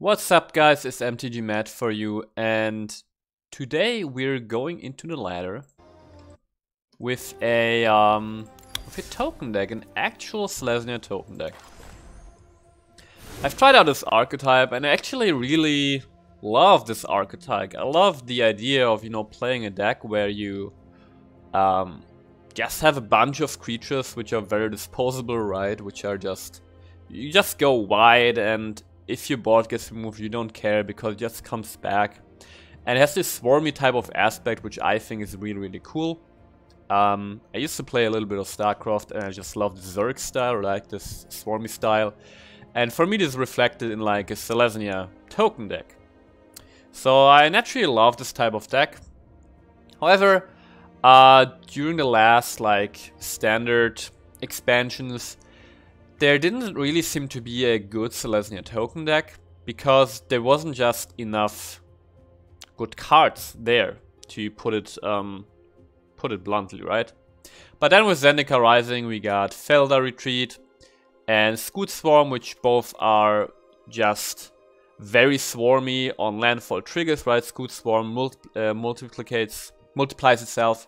What's up guys, it's MTG Matt for you, and today we're going into the ladder with a token deck, an actual Selesnya Token deck. I've tried out this archetype and I actually really love this archetype. I love the idea of, playing a deck where you just have a bunch of creatures which are very disposable, right? Which are you just go wide, and if your board gets removed, you don't care because it just comes back. And it has this swarmy type of aspect, which I think is really, really cool. I used to play a little bit of StarCraft, and I just love the Zerg style, like this swarmy style. And for me, this is reflected in like a Selesnya Token deck. So I naturally love this type of deck. However, during the last standard expansions, there didn't really seem to be a good Selesnya Token deck, because there wasn't just enough good cards there, to put it bluntly, right? But then with Zendika Rising, we got Felder Retreat and Scoot Swarm, which both are just very swarmy on landfall triggers, right? Scoot Swarm multiplies itself,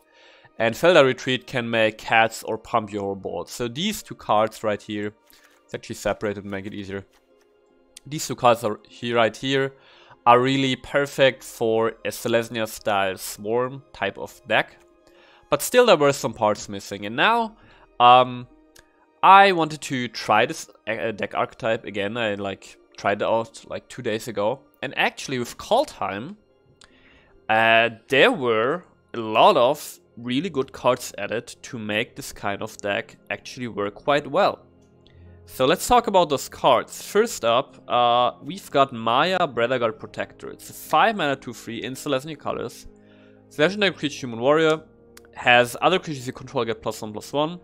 and Felder Retreat can make cats or pump your whole board. So these two cards right here, it's actually separated to make it easier. These two cards are right here are really perfect for a Selesnya style swarm type of deck. But still there were some parts missing, and now I wanted to try this deck archetype again. I tried it out 2 days ago, and actually with Kaldheim, there were a lot of really good cards added to make this kind of deck actually work quite well. So let's talk about those cards. First up, we've got Maya Bredaguard Protector. It's a 5-mana 2/3 in Selesnya colors. It's a legendary creature, human warrior. Has other creatures you control get +1/+1.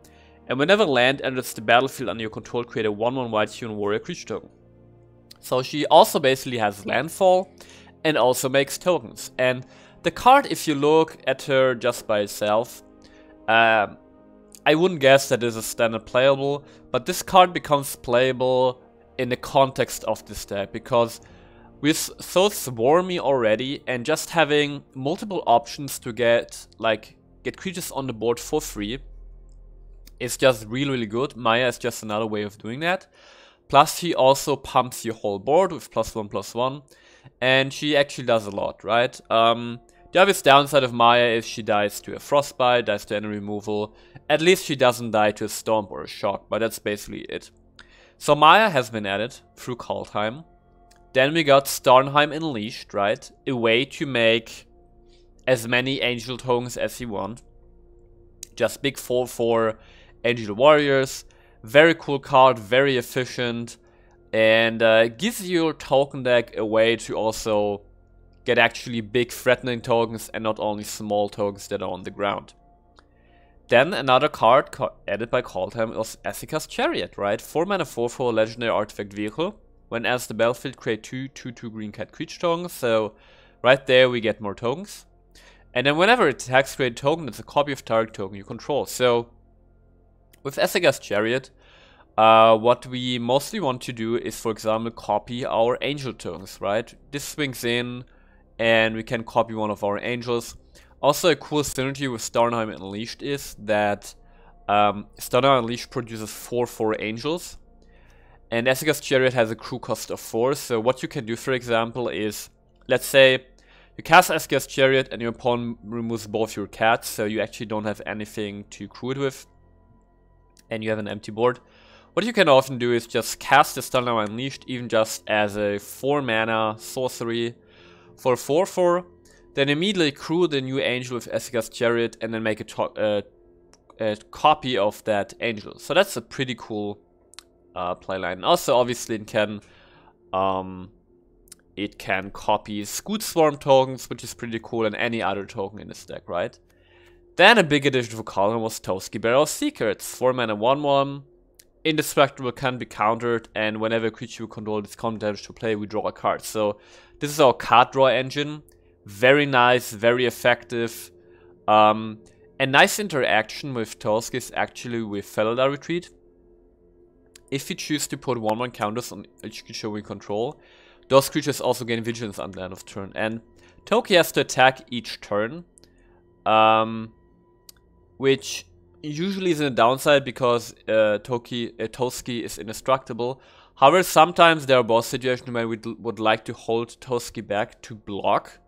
And whenever land enters the battlefield under your control, create a 1/1 white human warrior creature token. So she also basically has landfall and also makes tokens. And the card, if you look at her just by itself, I wouldn't guess that this is standard playable, but this card becomes playable in the context of this deck, because we're so swarmy already, and just having multiple options to get creatures on the board for free is just really, really good. Maya is just another way of doing that. Plus, she also pumps your whole board with +1/+1, and she actually does a lot, right? The obvious downside of Maya is she dies to a Frostbite, dies to enemy removal. At least she doesn't die to a Stomp or a Shock, but that's basically it. So Maya has been added through Kaldheim. Then we got Starnheim Unleashed, right? A way to make as many Angel tokens as you want. Just big 4/4 Angel Warriors. Very cool card, very efficient, and gives your token deck a way to also get actually big threatening tokens and not only small tokens that are on the ground. Then another card added by Kaldheim was Esika's Chariot, right? 4-mana 4/4 legendary artifact vehicle. When enters the battlefield, create 2/2 green cat creature tokens. So right there we get more tokens. And then whenever it attacks, create a token that's a copy of target token you control. So with Esika's Chariot, what we mostly want to do is, for example, copy our angel tokens, right? This swings in, and we can copy one of our angels. Also, a cool synergy with Starnheim Unleashed is that Starnheim Unleashed produces 4/4 angels, and Esika's Chariot has a crew cost of 4. So what you can do, for example, is, let's say you cast Esika's Chariot and your opponent removes both your cats, so you actually don't have anything to crew it with, and you have an empty board. What you can often do is just cast the Starnheim Unleashed, even just as a 4-mana sorcery for 4/4, then immediately crew the new angel with Esika's Chariot, and then make a copy of that angel. So that's a pretty cool playline. Also, obviously, it can copy Scoot Swarm tokens, which is pretty cool, and any other token in this deck, right? Then a big addition for Kaldheim was Toski Barrel Seeker. It's 4-mana 1/1. Indestructible, can be countered, and whenever a creature you control is damage to play, we draw a card. So this is our card draw engine. Very nice, very effective. A nice interaction with Toski is actually with Felder Retreat. If you choose to put 1/1 counters on each creature we control, those creatures also gain vigilance on the end of turn. And Toki has to attack each turn, which usually is a downside because Toski is indestructible. However, sometimes there are boss situations where we would like to hold Toski back to block,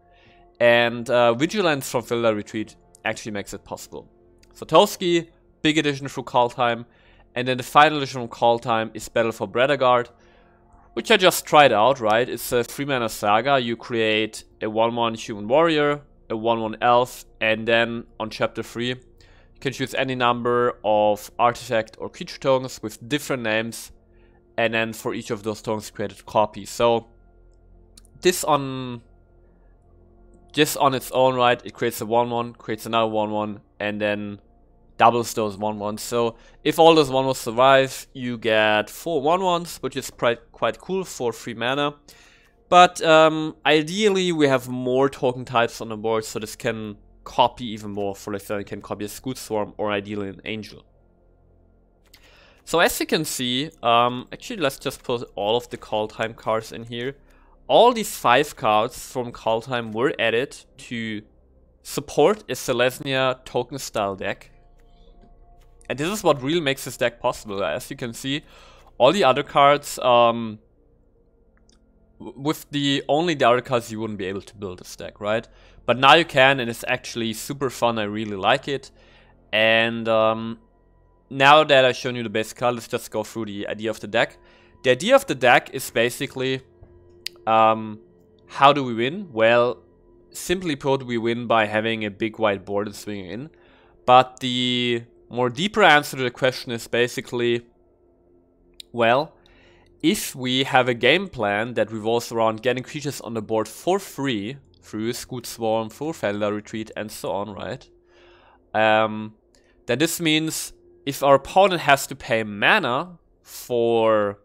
and Vigilance from Felder Retreat actually makes it possible. So Toski, big addition through Kaldheim, and then the final addition from Kaldheim is Battle for Bredagard, which I just tried out, right? It's a 3-mana saga. You create a 1-1 human warrior, a 1-1 elf, and then on chapter 3, you can choose any number of artifact or creature tokens with different names, and then for each of those tokens create a copy. So this on its own, right, it creates a 1-1, creates another 1-1, and then doubles those 1-1s. So if all those 1-1s survive, you get 4 1-1s, which is quite cool for 3 mana. But ideally, we have more token types on the board, so this can copy even more. For example, you can copy a Scoot Swarm, or ideally an Angel. So as you can see, actually let's just put all of the Kaldheim cards in here. All these 5 cards from Kaldheim were added to support a Selesnya Token style deck. And this is what really makes this deck possible. As you can see, all the other cards, with only the other cards you wouldn't be able to build this deck, right? But now you can, and it's actually super fun. I really like it. And now that I've shown you the basic card, let's just go through the idea of the deck. The idea of the deck is basically, how do we win? Well, simply put, we win by having a big white board and swinging in. But the more deeper answer to the question is basically, well, if we have a game plan that revolves around getting creatures on the board for free, through Scoot Swarm, through Felder Retreat, and so on, right? Then this means if our opponent has to pay mana for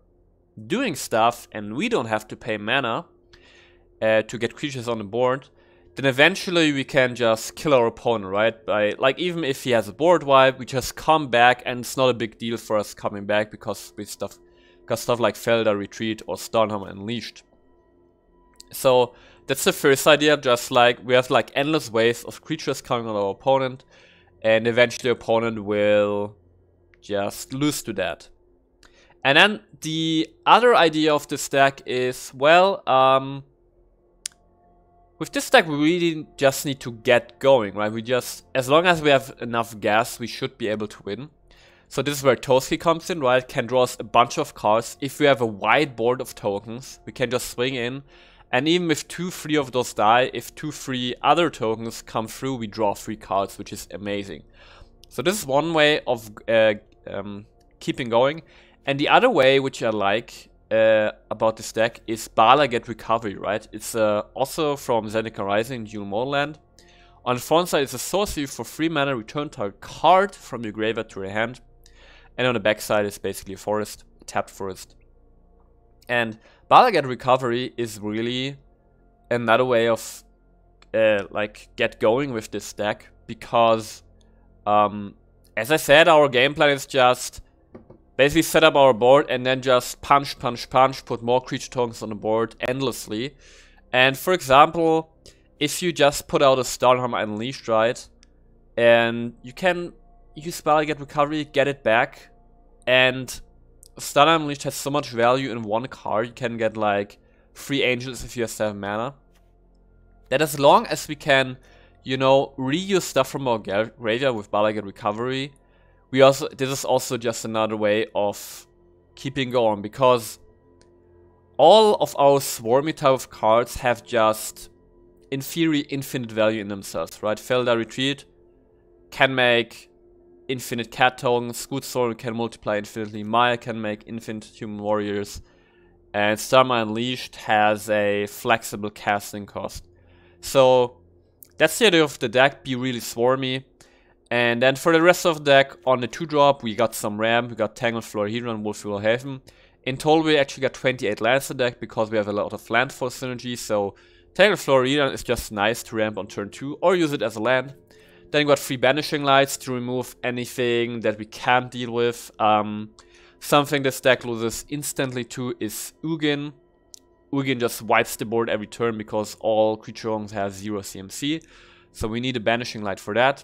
doing stuff, and we don't have to pay mana to get creatures on the board, then eventually we can just kill our opponent, right? By, like, even if he has a board wipe, we just come back, and it's not a big deal for us coming back because we stuff like Felder Retreat or Stormhammer Unleashed. So that's the first idea. Just like we have like endless waves of creatures coming on our opponent, and eventually the opponent will just lose to that. And then the other idea of this deck is, well, with this deck we really just need to get going, right? We just, as long as we have enough gas, we should be able to win. So this is where Toski comes in, right? Can draw us a bunch of cards. If we have a wide board of tokens, we can just swing in. And even if 2-3 of those die, if 2-3 other tokens come through, we draw 3 cards, which is amazing. So this is one way of keeping going. And the other way, which I like about this deck, is Bala Get Recovery, right? It's also from Zendikar Rising, Dual Model Land. On the front side, it's a sorcery for 3 mana, return target card from your graveyard to your hand. And on the back side, it's basically a forest, a tapped forest. And Bala Get Recovery is really another way of like get going with this deck, because as I said, our game plan is just basically set up our board and then just punch, punch, punch, put more creature tokens on the board endlessly. And for example, if you just put out a Stormhammer Unleashed, right, and you can use Bala Get Recovery, get it back, and Stormhammer Unleashed has so much value in one card. You can get like 3 angels if you have 7 mana. That as long as we can, you know, reuse stuff from our graveyard with Bala Get Recovery, this is also just another way of keeping going, because all of our swarmy type of cards have just, in theory, infinite value in themselves, right? Felder Retreat can make infinite cat tokens, Scoot Swarm can multiply infinitely, Maya can make infinite human warriors, and Stormhammer Unleashed has a flexible casting cost. So that's the idea of the deck, be really swarmy. And then for the rest of the deck, on the 2-drop, we got some ramp, we got Tangled Florahedron and Wolfswillow Haven. In total, we actually got 28 lands in the deck because we have a lot of landfall synergy, so Tangled Florahedron is just nice to ramp on turn 2 or use it as a land. Then we got 3 Banishing Lights to remove anything that we can't deal with. Something this deck loses instantly to is Ugin. Ugin just wipes the board every turn because all creature tokens have 0 CMC. So we need a Banishing Light for that.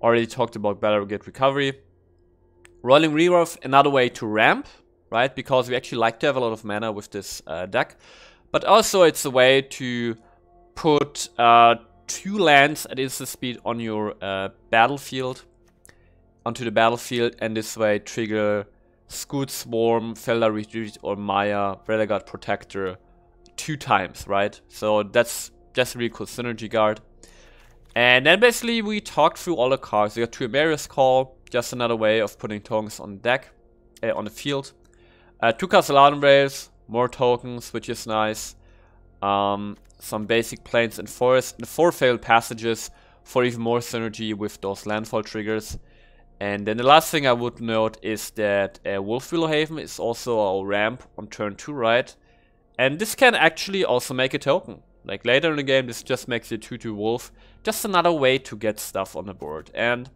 Already talked about Balrogate Recovery. Rolling Reroth, another way to ramp, right? Because we actually like to have a lot of mana with this deck. But also it's a way to put 2 lands at instant speed on your battlefield, onto the battlefield, and this way trigger Scoot Swarm, Felder Retreat, or Maya, Relegate Protector 2 times, right? So that's just a really cool synergy card. And then basically we talked through all the cards. We got 2 Emerius Call, just another way of putting tokens on the deck, on the field. 2 Castellan Rails, more tokens, which is nice. Some basic plains and forests, and 4 Failed Passages for even more synergy with those landfall triggers. And then the last thing I would note is that Wolfwillow Haven is also a ramp on turn 2, right? And this can actually also make a token. Like later in the game, this just makes it 2/2 Wolf. Just another way to get stuff on the board. And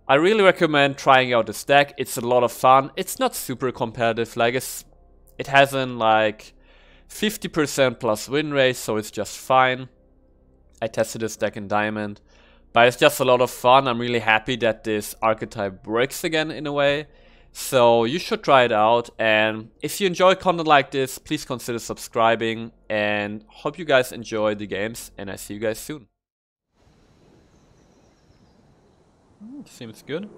I really recommend trying out this deck. It's a lot of fun. It's not super competitive. Like it has an like 50% plus win rate, so it's just fine. I tested this deck in Diamond. But it's just a lot of fun. I'm really happy that this archetype works again in a way. So you should try it out. And if you enjoy content like this, please consider subscribing. And hope you guys enjoy the games. And I see you guys soon. Seems good.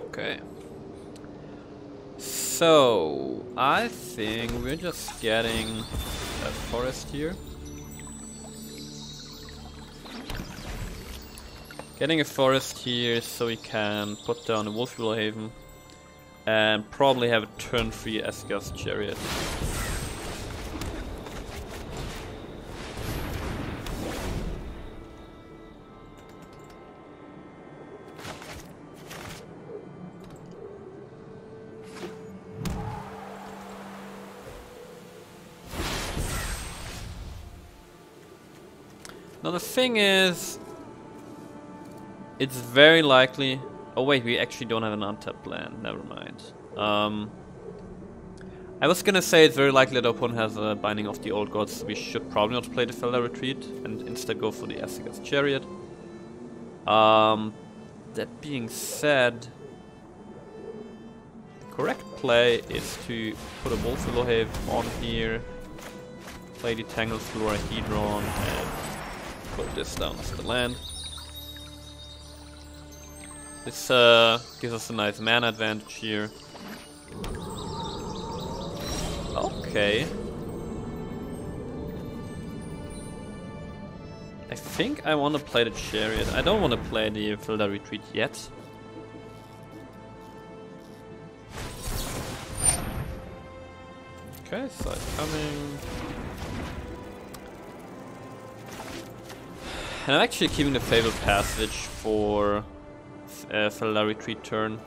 Okay. So, I think we're just getting a forest here. Getting a forest here so we can put down a Wolfwillow Haven and probably have a turn 3 Esgar's Chariot. Now the thing is, it's very likely... Oh wait, we actually don't have an untapped land, never mind. I was gonna say it's very likely that our opponent has a Binding of the Old Gods, so we should probably not play the Felder Retreat and instead go for the Esgar's Chariot. That being said, the correct play is to put a Wolfwillow Haven on here, play the Tangled Florahedron, and put this down as the land. This gives us a nice mana advantage here. Okay. I think I want to play the Chariot. I don't want to play the Felder Retreat yet. Okay, so it's coming. And I'm actually keeping the Fabled Passage for Felder Retreat turn.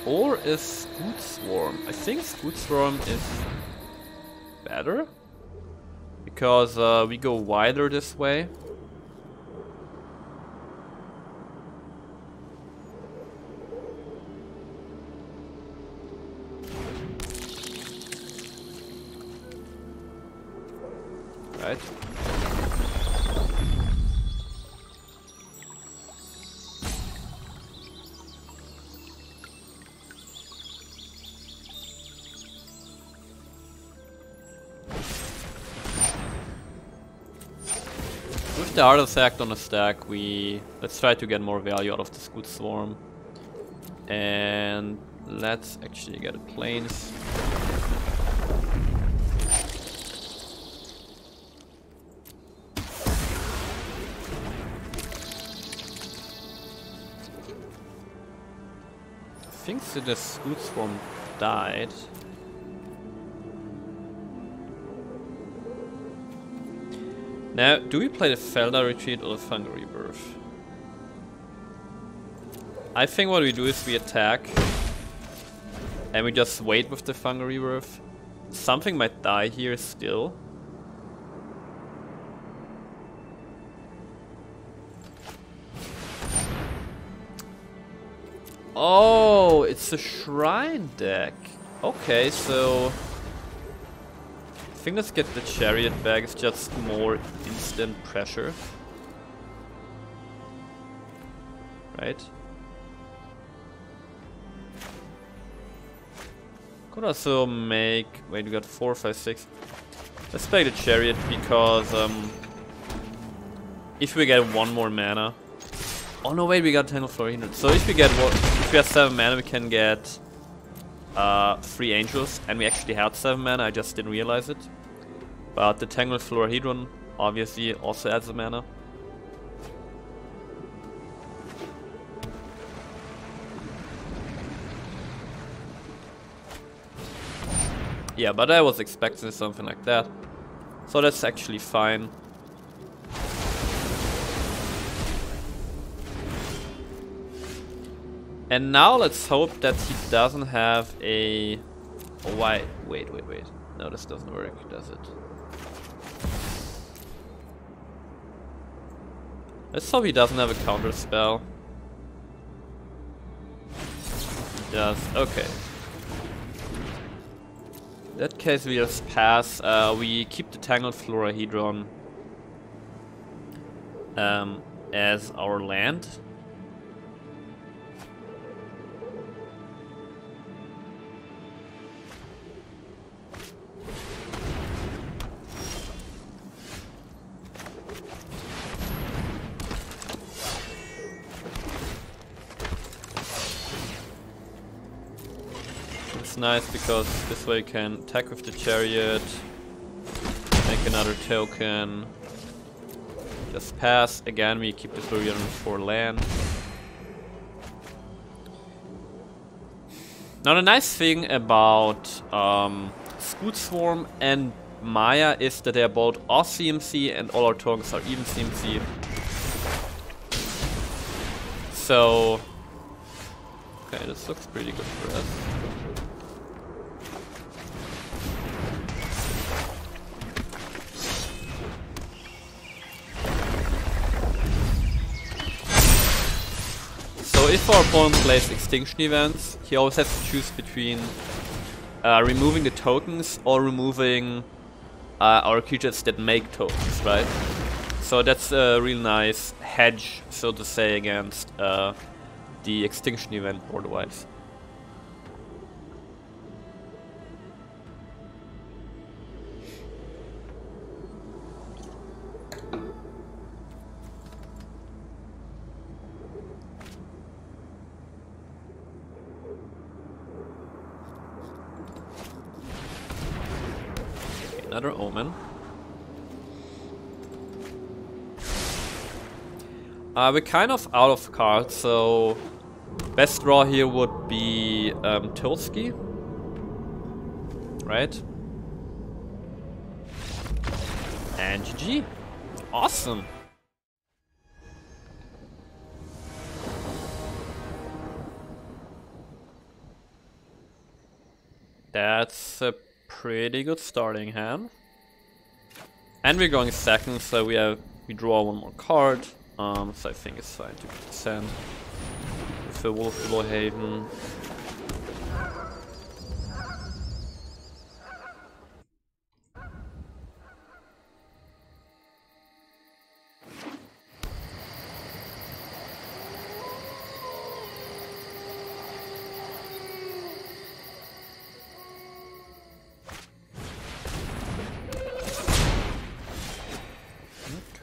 Or is Scoot Swarm? I think Scoot Swarm is better because we go wider this way. Right. With the artifact on the stack, let's try to get more value out of the Scoot Swarm. And let's actually get a plains. I think so the Scoot Swarm died. Now, do we play the Felder Retreat or the Fungal Rebirth? I think what we do is we attack and we just wait with the Fungal Rebirth. Something might die here still. Oh, it's a Shrine deck. Okay, so I think let's get the Chariot back. It's just more instant pressure. Right? Could also make... Wait, we got 4, 5, 6. Let's play the Chariot because if we get one more mana... Oh no, wait, we got Tangle Florina. So if we get if we have 7 mana, we can get 3 Angels, and we actually had 7 mana, I just didn't realize it. But the Tangled Florahedron obviously also adds a mana. Yeah, but I was expecting something like that. So that's actually fine. And now let's hope that he doesn't have a... Oh, why? Wait. No, this doesn't work, does it? Let's hope he doesn't have a counter spell. He does. Okay. In that case, we just pass. We keep the Tangled Florahedron as our land. It's nice because this way you can attack with the Chariot, make another token, just pass. Again, we keep the Florian for land. Now the nice thing about Scoot Swarm and Maya is that they are both off CMC and all our tokens are even CMC. So, okay, this looks pretty good for us. So if our opponent plays Extinction Events, he always has to choose between removing the tokens or removing our creatures that make tokens, right? So that's a real nice hedge, so to say, against the Extinction Event board-wise. Another Omen. We're kind of out of cards, so best draw here would be Toski, right? And GG. Awesome. That's a pretty good starting hand. And we're going second, so we draw one more card. So I think it's fine to send with the Wolf Haven.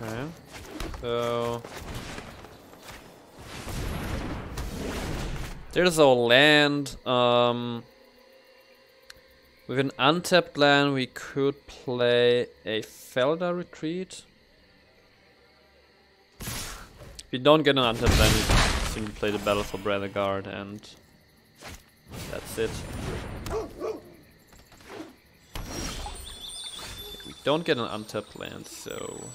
Okay, so there's our land. With an untapped land, we could play a Felder Retreat. If we don't get an untapped land, we simply play the Battle for Brethergard, and that's it. We don't get an untapped land, so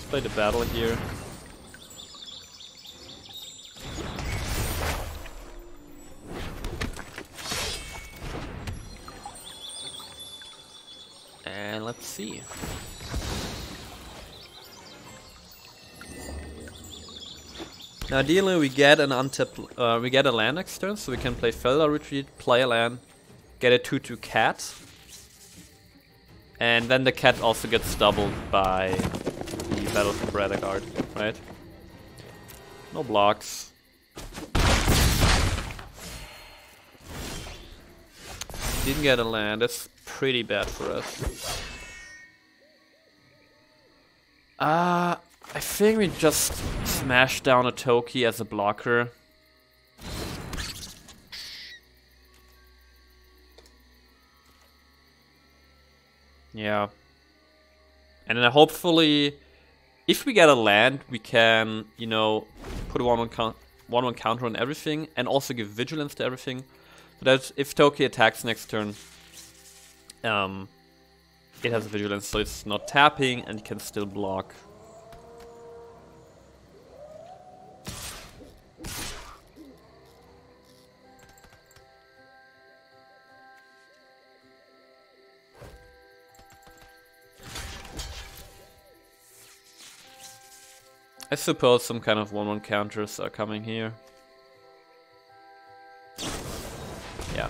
play the battle here. And let's see. Now ideally we get an untapped, we get a land next turn, so we can play Felder Retreat, play a land, get a 2/2 cat. And then the cat also gets doubled by the Battle for Bradagard, right? No blocks. Didn't get a land, that's pretty bad for us. I think we just smash down a Toki as a blocker. Yeah. And then hopefully, if we get a land, we can, you know, put a 1/1 counter on everything and also give vigilance to everything. So that if Toki attacks next turn, it has vigilance, so it's not tapping and it can still block. I suppose some kind of 1/1 counters are coming here. Yeah.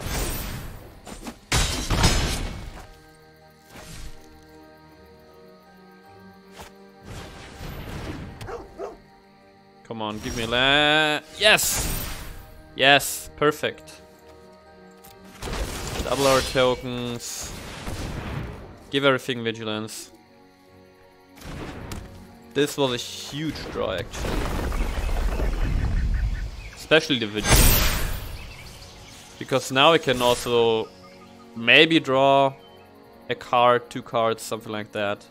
Come on, give me a land. Yes! Yes, perfect. Double our tokens. Give everything vigilance. This was a huge draw, actually. Especially the vigilance. Because now we can also maybe draw a card, 2 cards, something like that.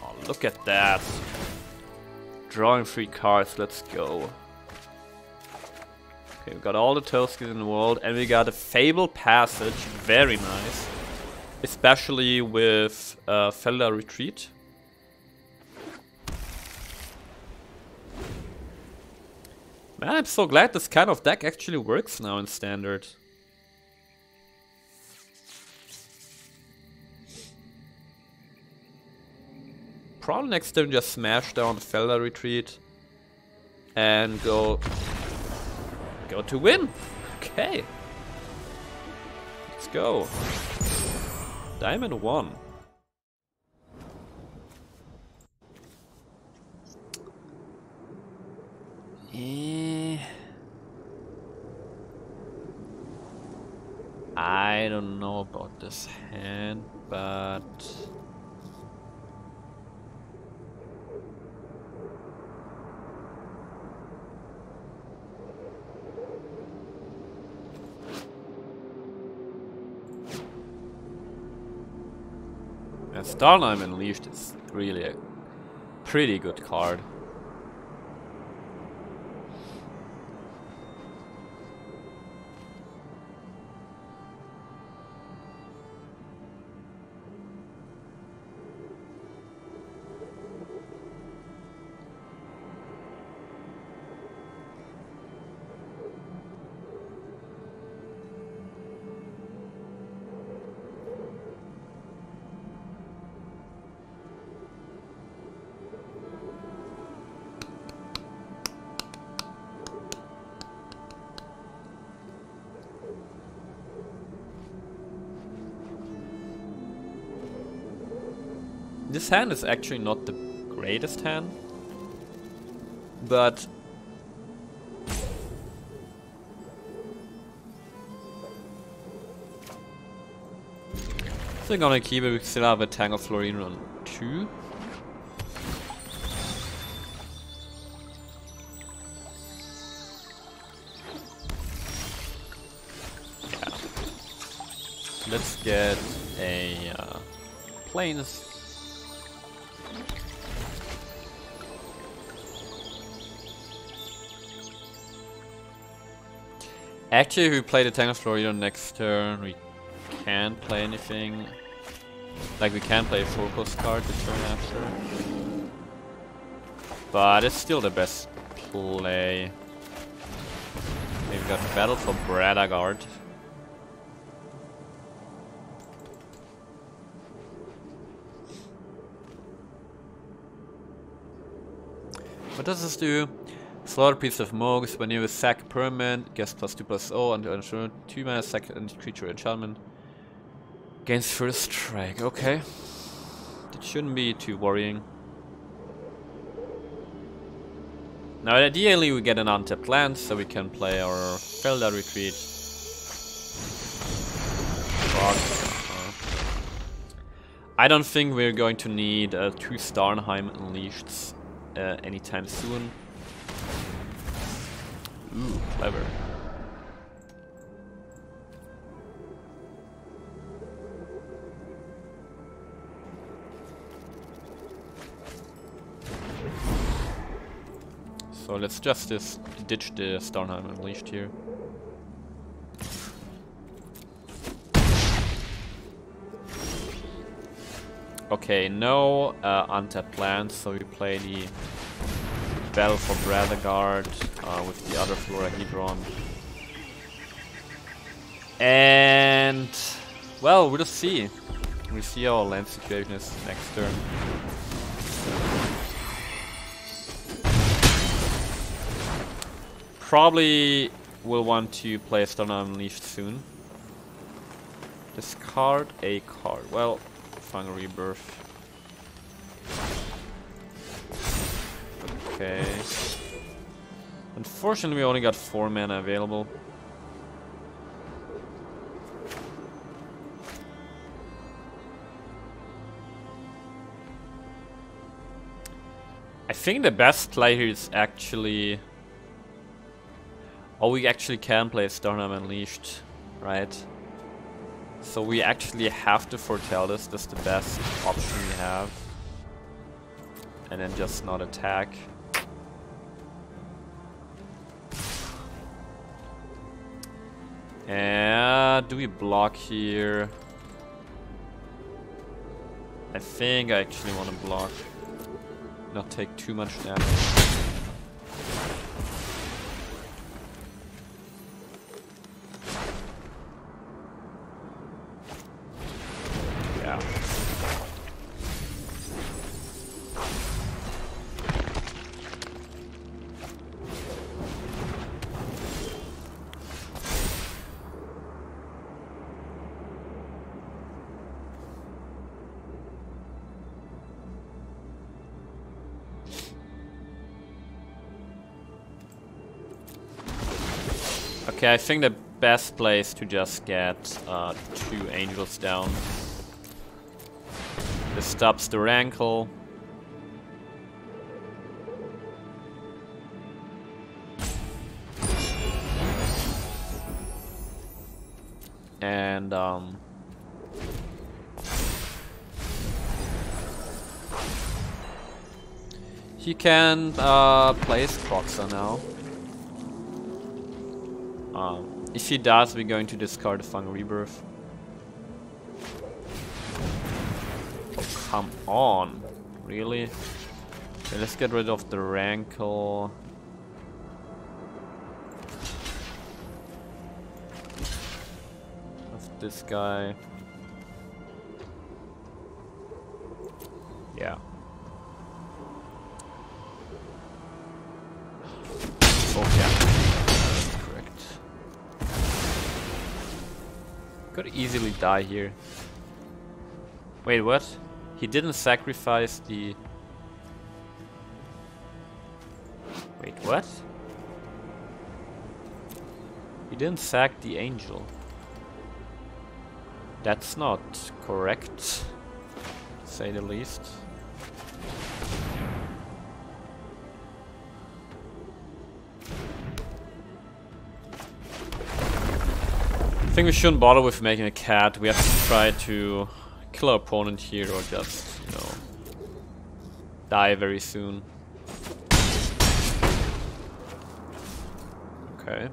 Oh, look at that. Drawing 3 cards, let's go. Okay, we got all the Toskis in the world, and we got a Fabled Passage, very nice. Especially with Felder Retreat. Man, I'm so glad this kind of deck actually works now in Standard. Probably next turn just smash down Felder Retreat and go to win. Okay, let's go. Diamond 1. I don't know about this hand, but Kaldheim Unleashed is really a pretty good card. This hand is actually not the greatest hand, but I think I'm gonna keep it. We still have a Tangle Florine on 2. Yeah. Let's get a planes. Actually, if we play the Tangled Florida next turn, we can't play anything. Like, we can play a focus card the turn after. But it's still the best play. We've got Battle for Bradagard. What does this do? Slaughter piece of Mogs. When you sack a permanent, gets +2/+0 and ensure 2 mana sack and creature enchantment. Gains first strike. Okay. That shouldn't be too worrying. Now ideally we get an untapped land so we can play our Felda Retreat. But, I don't think we're going to need 2 Starnheim Unleashed anytime soon. Ooh, clever. So let's just ditch the Starnheim Unleashed here. Okay, no untapped lands, so we play the Battle for Bradagard with the other Florahedron. And well, we'll see. We'll see how our land situation is next turn. Probably will want to play Starnheim Unleashed soon. Discard a card. Well, Final Rebirth. Okay. Unfortunately, we only got 4 mana available. I think the best play here is actually... Oh, we actually can play Starnheim Unleashed, right? So we actually have to foretell this. That's the best option we have. And then just not attack. And do we block here? I think I actually want to block. Not take too much damage. Yeah. Okay, I think the best place to just get 2 angels down. This stops the rankle. And he can place Proxa now. If he does, we're going to discard the Final Rebirth. Oh, come on. Really? Okay, let's get rid of the Rankle. Of this guy. Yeah. Oh, yeah. Could easily die here. Wait, what? He didn't sacrifice the... Wait, what? He didn't sack the angel. That's not correct, to say the least. I think we shouldn't bother with making a cat. We have to try to kill our opponent here or just, you know, die very soon. Okay.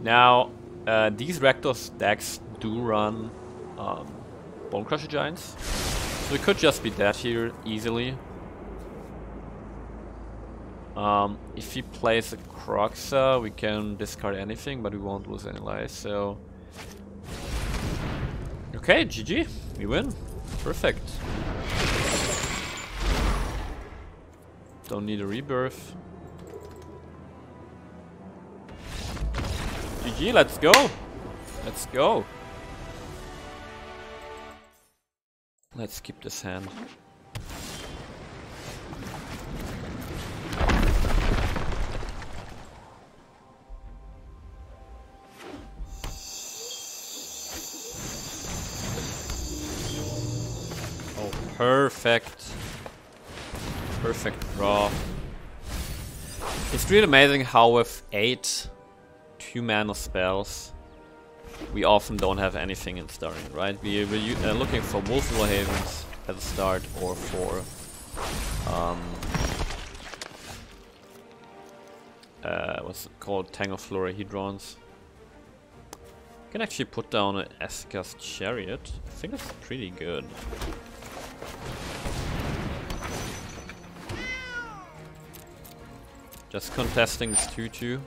Now, these Rakdos decks do run Bone Crusher Giants, so we could just be dead here easily. If he plays a Croxa, we can discard anything, but we won't lose any life, so... Okay, GG, we win. Perfect. Don't need a rebirth. GG, let's go! Let's go! Let's keep this hand. Oh, perfect. Perfect draw. It's really amazing how with 8 2-mana spells we often don't have anything in starting, right? We're looking for multiple havens at the start, or for what's it called? Tangle Florahedrons. You can actually put down an Esika's Chariot. I think it's pretty good. Just contesting this 2-2.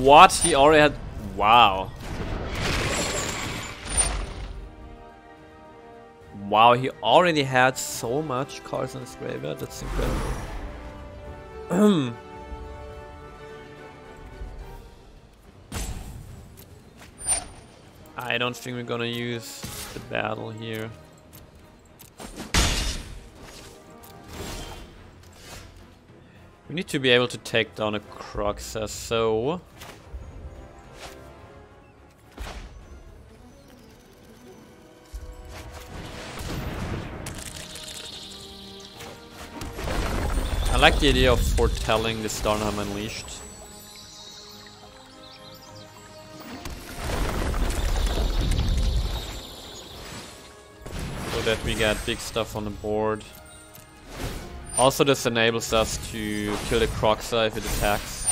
What? He already had... Wow. Wow, he already had so much cards in his graveyard. That's incredible. I don't think we're gonna use the battle here. We need to be able to take down a Croxa, so... I like the idea of foretelling the Kaldheim Unleashed. So that we get big stuff on the board. Also, this enables us to kill the Croxa if it attacks.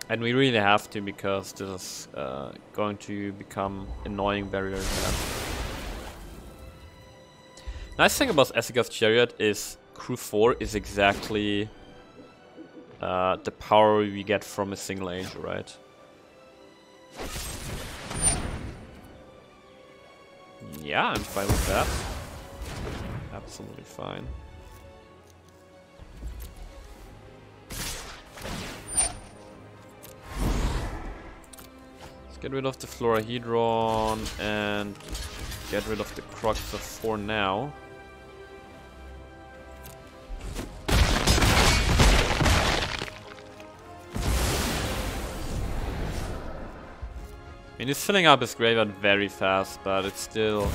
And we really have to, because this is going to become annoying barrier. Nice thing about Esika's Chariot is Crew 4 is exactly the power we get from a single angel, right? Yeah, I'm fine with that. Absolutely fine. Let's get rid of the Florahedron and get rid of the Croxa for now. I mean, he's filling up his graveyard very fast, but it's still...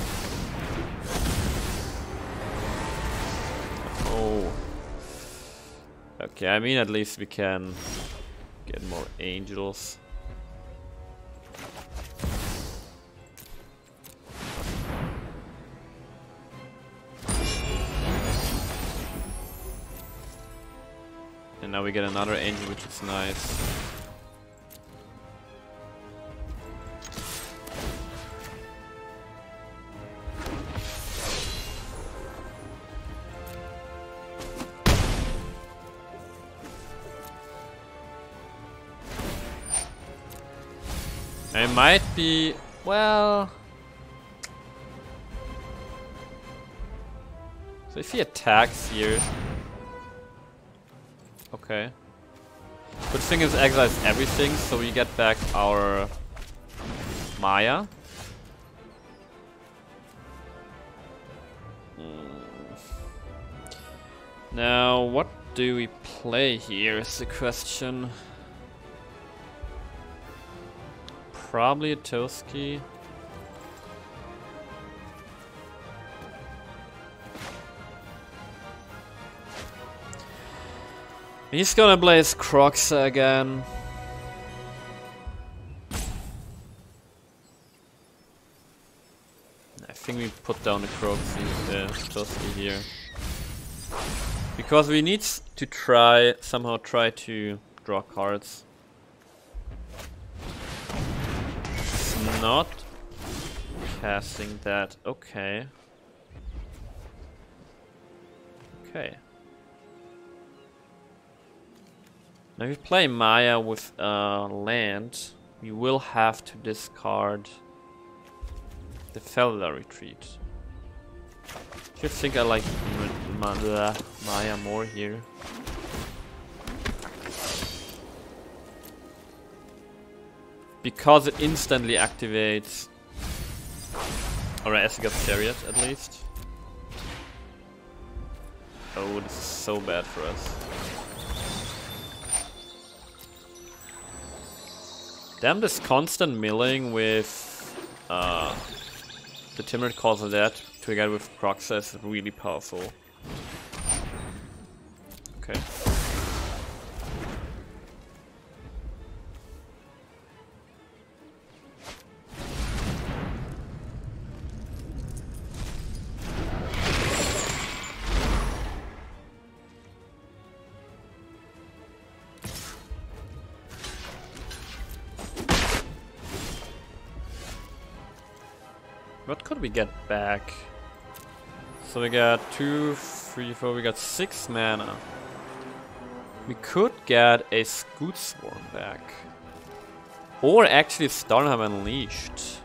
Oh. Okay, I mean, at least we can get more angels. And now we get another angel, which is nice. I might be, well... So if he attacks here... Okay. But the thing is, exiles everything, so we get back our Maya. Now, what do we play here is the question. Probably a Toski. He's gonna blaze Croxa again. I think we put down the Toski here. Because we need to somehow try to draw cards. It's not casting that. Okay. Okay. Now if we play Maya with land, we will have to discard the Felder Retreat. I just think I like Maya more here. Because it instantly activates or Esga's Chariot at least. Oh, this is so bad for us. Damn, this constant milling with the Timid Cause of that together with Croxa is really powerful. Okay. What could we get back? So we got 2, 3, 4, we got 6 mana. We could get a Scoot Swarm back. Or actually Starnheim Unleashed.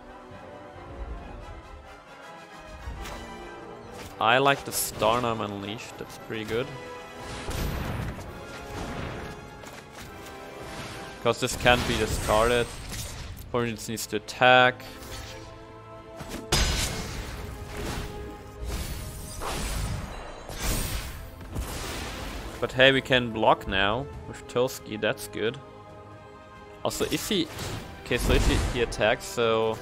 I like the Starnheim Unleashed, that's pretty good. Because this can't be discarded. Opponent needs to attack. But hey, we can block now with Toski, that's good. Also, if he... Okay, so if he attacks, so...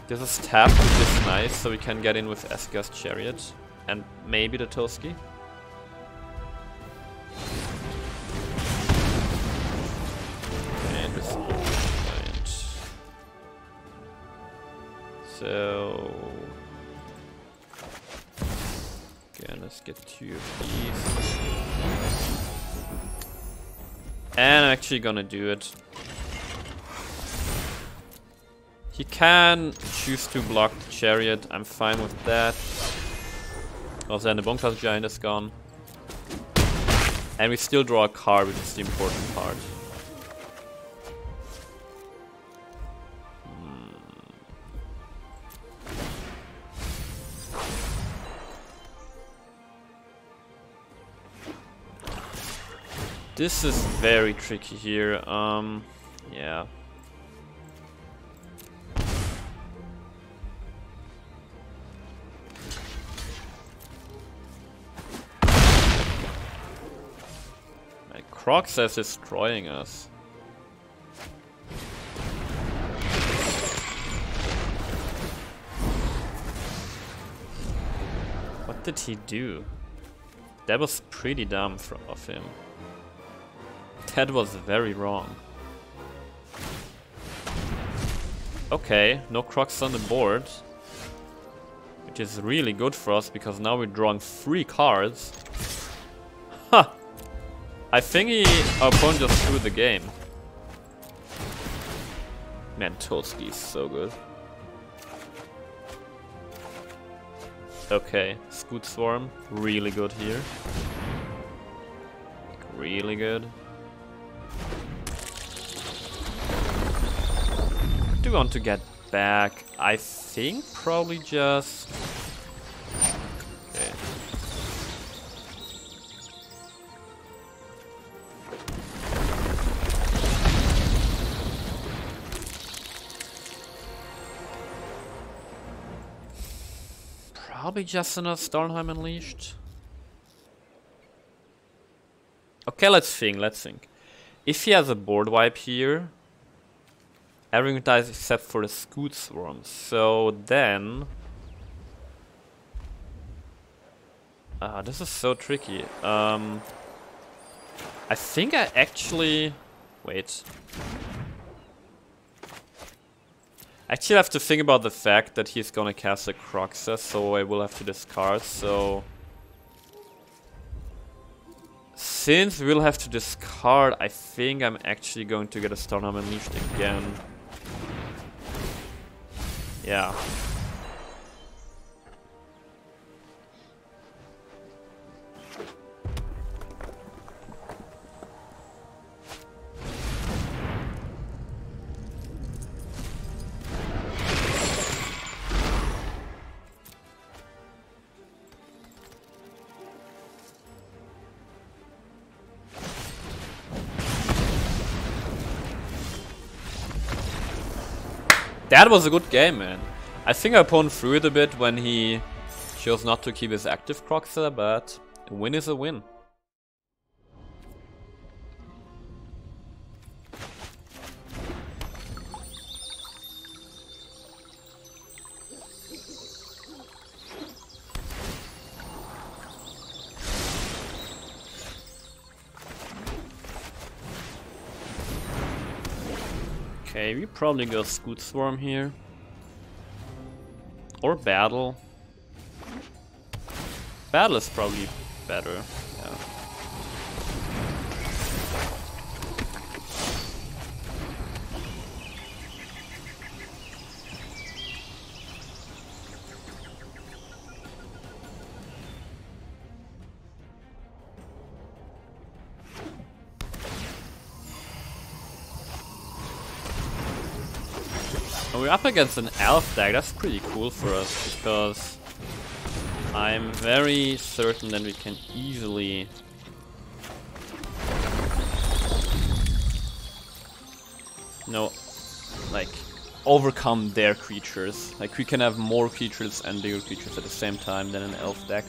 This is tapped, which is nice, so we can get in with Esga's Chariot. And maybe the Toski. And this point. So... Okay, let's get 2 of these. And I'm actually gonna do it. He can choose to block the Chariot, I'm fine with that. Also, then the Bonkers Giant is gone. And we still draw a card, which is the important part. This is very tricky here, yeah. Like, Croxa is destroying us. What did he do? That was pretty dumb of him. That was very wrong. Okay, no Crocs on the board. Which is really good for us because now we're drawing 3 cards. Ha! I think our opponent just threw the game. Man, Toski is so good. Okay, Scoot Swarm, really good here. Really good. What do we want to get back? I think probably just... Okay. Probably just another Starnheim Unleashed. Okay, let's think. If he has a board wipe here, everything dies except for the Scoot Swarm. So then... this is so tricky. I think I actually... Wait. I actually have to think about the fact that he's gonna cast a Croxus, so I will have to discard, so... Since we'll have to discard, I think I'm actually going to get a Starnam Unleashed again. Yeah. That was a good game, man. I think I pwned through it a bit when he chose not to keep his active Croxer, but a win is a win. Okay, we probably go Scoot Swarm here. Or Battle. Battle is probably better, yeah. We're up against an elf deck. That's pretty cool for us because I'm very certain that we can easily like overcome their creatures. Like we can have more creatures and bigger creatures at the same time than an elf deck.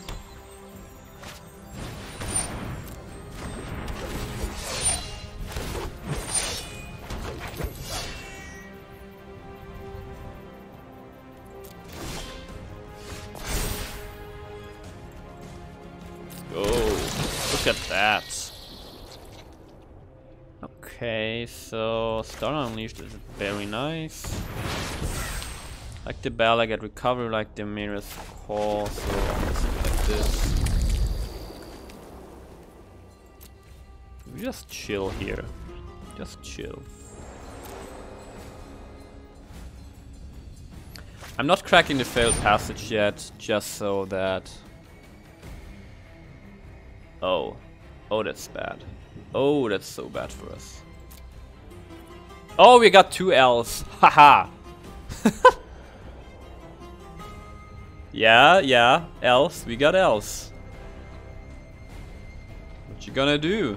Look at that. Okay, so Star Unleashed is very nice. Like the Bell, I get recovery, like the Mirror's Call, so like this. We just chill here. Just chill. I'm not cracking the failed passage yet, just so that... Oh. Oh, that's bad. Oh, that's so bad for us. Oh, we got 2 L's. Haha. Yeah, L's. We got L's. What you gonna do?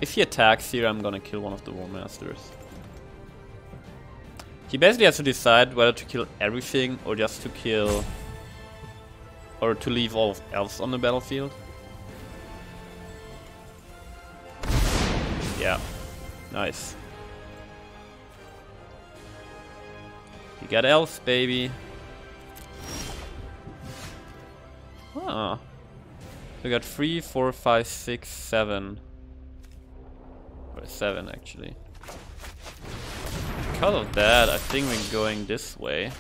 If he attacks here, I'm gonna kill one of the War Masters. He basically has to decide whether to kill everything or just to kill... or to leave all of elves on the battlefield. Yeah. Nice. You got elves, baby. Ah. We got 3, 4, 5, 6, 7. 7 actually. Because of that, I think we're going this way.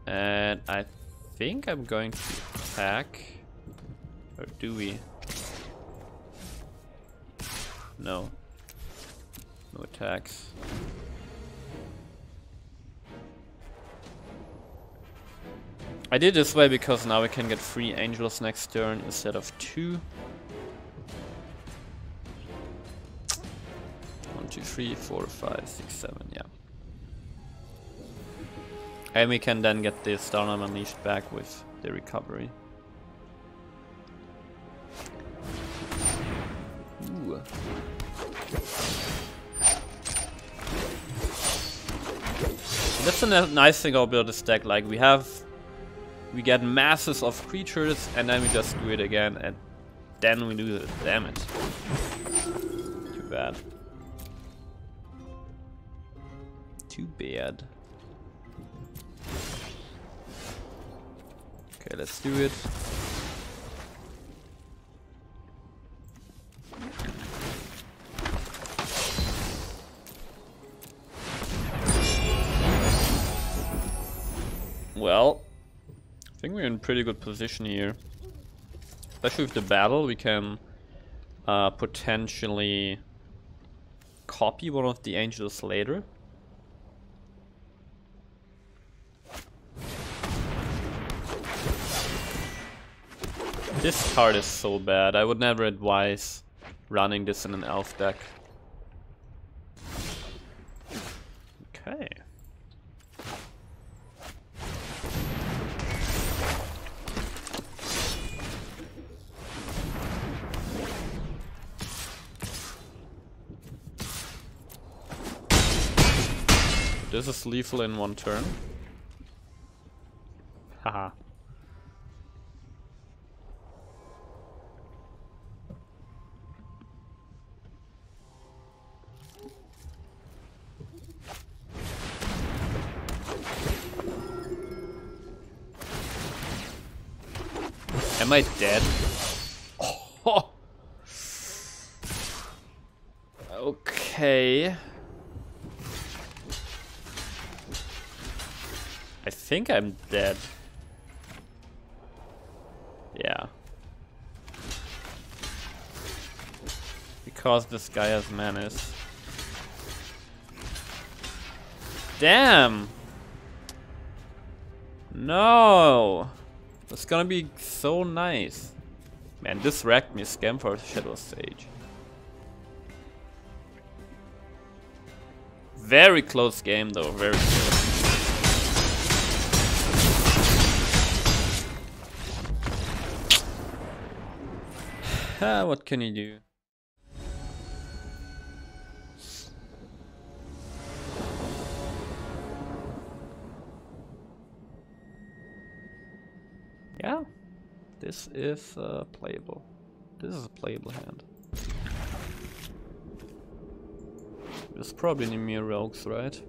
And I think I'm going to attack. Or do we? No. No attacks. I did this way because now we can get 3 angels next turn instead of 2. 1, 2, 3, 4, 5, 6, 7, yeah. And we can then get the Starnam Unleashed back with the recovery. Ooh. That's a nice thing about this deck, like we have we get masses of creatures, and then we just do it again, and then we do the damage. Too bad. Too bad. Okay, let's do it. Well, I think we're in pretty good position here. Especially with the battle, we can potentially copy one of the angels later. This card is so bad. I would never advise running this in an elf deck. Okay. This is lethal in one turn. Haha. Am I dead? Oh. Okay. I think I'm dead. Yeah. Because this guy has menace. Damn! No! That's gonna be so nice. Man, this wrecked me. Scam for Shadow Sage. Very close game though, very close. What can you do? Yeah, this is playable. This is a playable hand. There's probably Nimir Rogues, right?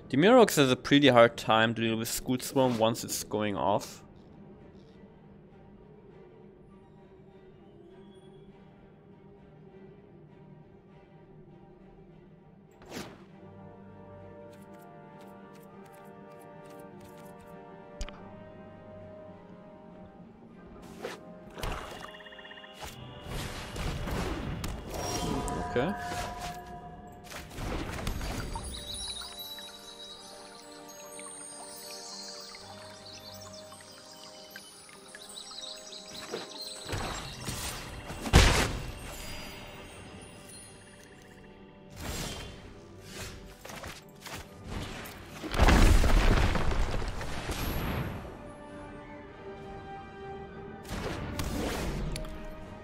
The Nimir Rogues has a pretty hard time to deal with School Swarm once it's going off. Okay.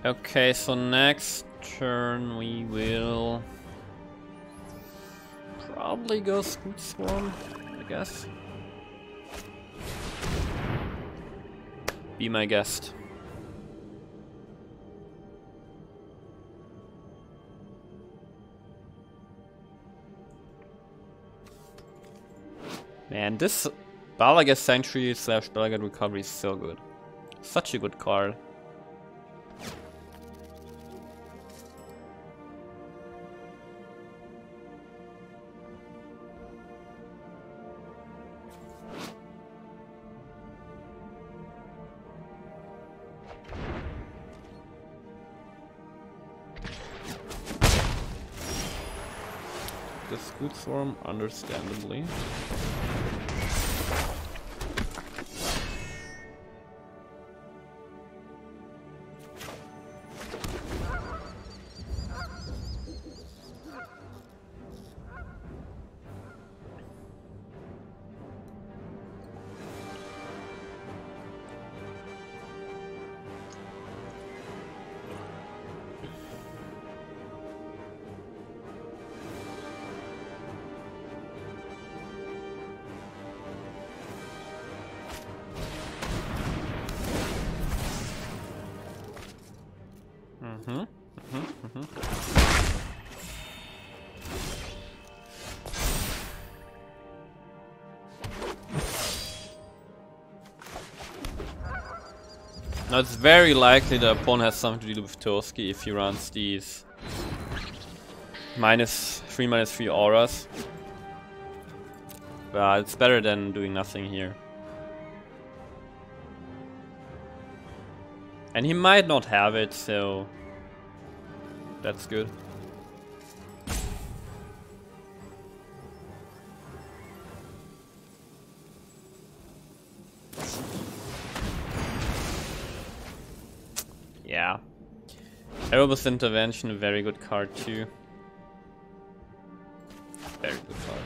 Okay, so next turn we will probably go School Swarm, I guess. Be my guest. Man, this Balaga Sanctuary / Balaga Recovery is so good. Such a good card. The School Swarm, understandably. Now it's very likely the opponent has something to do with Toski if he runs these -3/-3 auras. But it's better than doing nothing here. And he might not have it, so that's good. Yeah. Erebus Intervention, a very good card too. Very good card.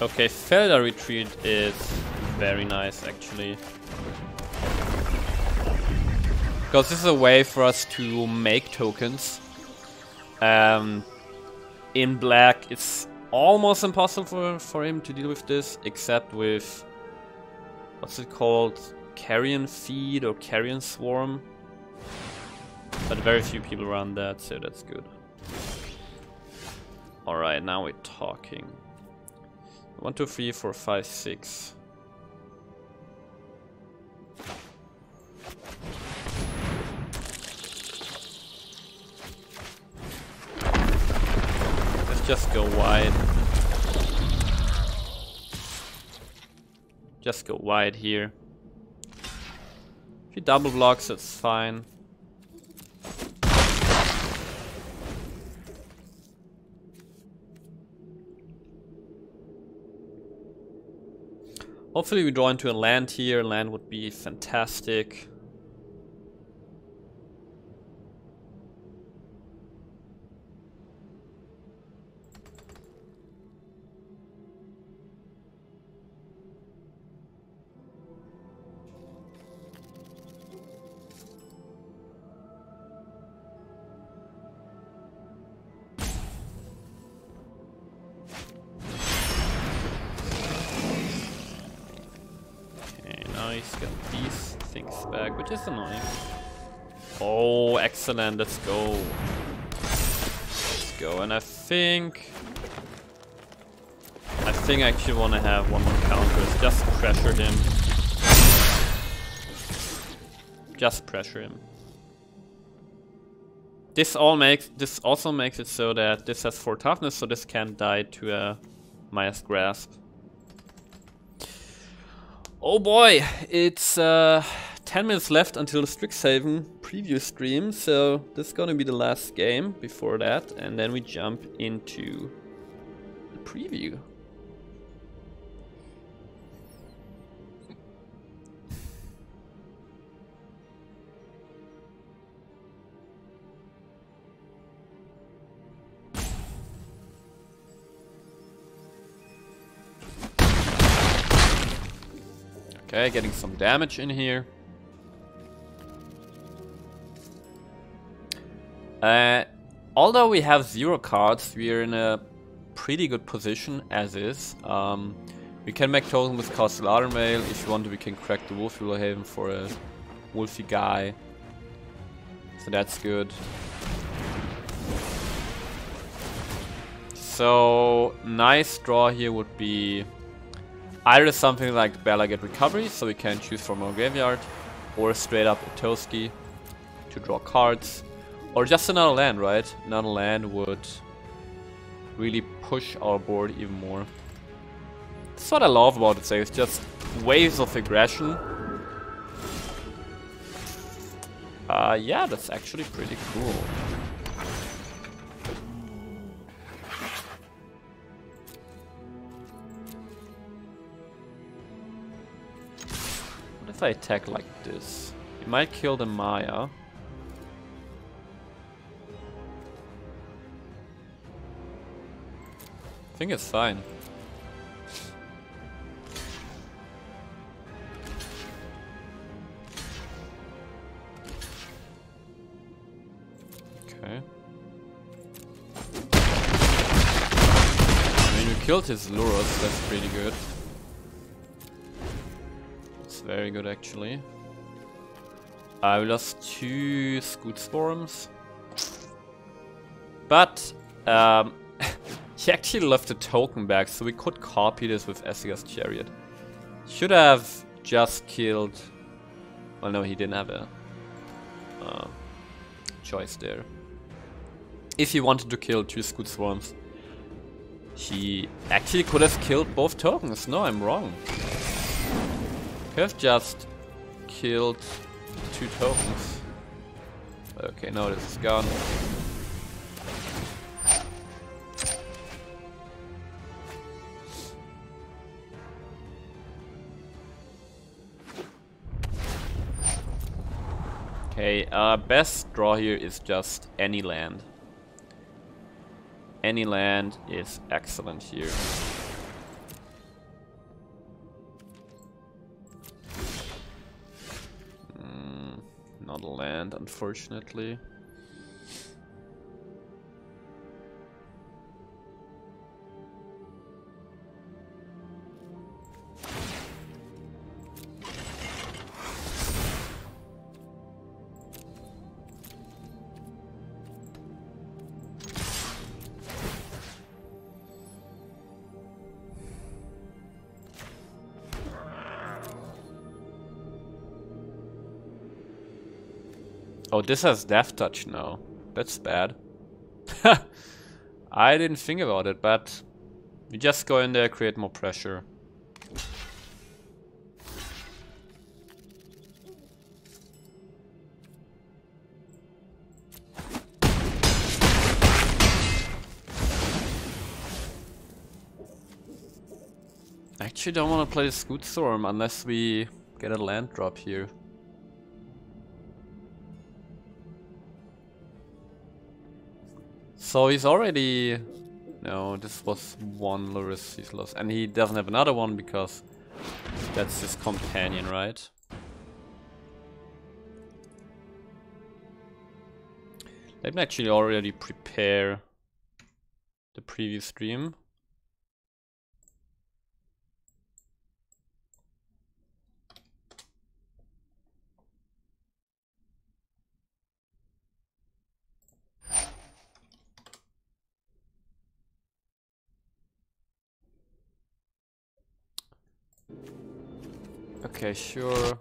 Okay, Felder Retreat is very nice actually. Because this is a way for us to make tokens. In black, it's almost impossible for him to deal with this, except with, what's it called? Carrion Feed or Carrion Swarm. But very few people run that, so that's good. Alright, now we're talking. 1, 2, 3, 4, 5, 6. Let's just go wide. Just go wide here. If he double blocks, that's fine. Hopefully we draw into a land here. Land would be fantastic. He's got these things back, which is annoying. Oh, excellent, let's go. Let's go, and I think I actually want to have one more counter. Just pressure him. Just pressure him. This also makes it so that this has 4 toughness, so this can't die to a Maya's Grasp. Oh boy, it's 10 minutes left until the Strixhaven preview stream, so this is gonna be the last game before that, and then we jump into the preview. Okay, getting some damage in here. Although we have 0 cards, we are in a pretty good position as is. We can make token with Castellator Mail. If you want to, we can crack the Wolf Haven for a wolfy guy. So that's good. So, nice draw here would be either something like Balaget Recovery, so we can choose from our graveyard, or straight up a Toski to draw cards, or just another land, right? Another land would really push our board even more. That's what I love about it, so it's just waves of aggression. Yeah, that's actually pretty cool. If I attack like this, it might kill the Maya. I think it's fine. Okay. killed his Lurus, that's pretty good. It's very good actually. I lost 2 Scoot Swarms. But he actually left a token back, so we could copy this with Essiga's Chariot. Should have just killed... Well, no, he didn't have a choice there. If he wanted to kill 2 Scoot Swarms, he actually could have killed both tokens. No, I'm wrong. Could have just killed 2 tokens. Okay, now this is gone. Okay, best draw here is just any land. Any land is excellent here. Not a land, unfortunately. Oh, this has Death Touch now. That's bad. I didn't think about it, but we just go in there, create more pressure. I actually don't want to play the Scoot Storm unless we get a land drop here. So he's already... No, this was 1 Lurus he's lost. And he doesn't have another one because that's his companion, right? Let me actually already prepare the previous stream. Okay, sure.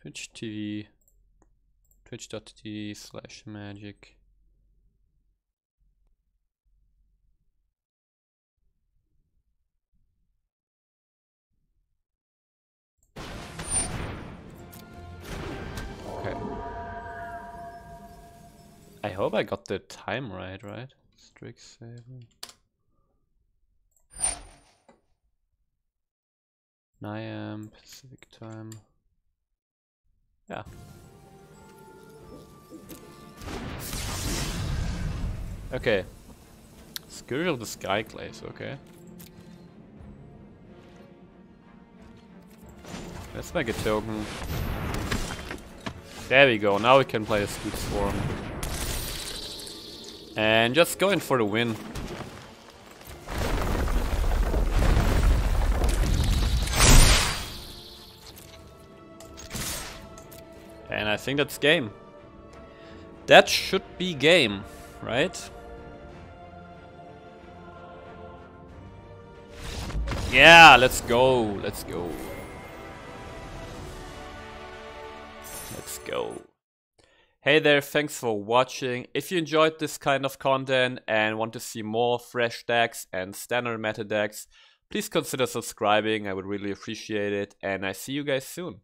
Twitch TV, twitch.tv/magic. Okay. I hope I got the time right? Strixhaven. 9 AM Pacific time. Yeah. Okay. Scourge of the Skyclaves, okay. Let's make a token. There we go, now we can play a Scoot Swarm. And just go in for the win. And I think that's game. That should be game, right? Yeah, let's go, let's go. Let's go. Hey there, thanks for watching. If you enjoyed this kind of content and want to see more fresh decks and standard meta decks, please consider subscribing, I would really appreciate it, and I see you guys soon.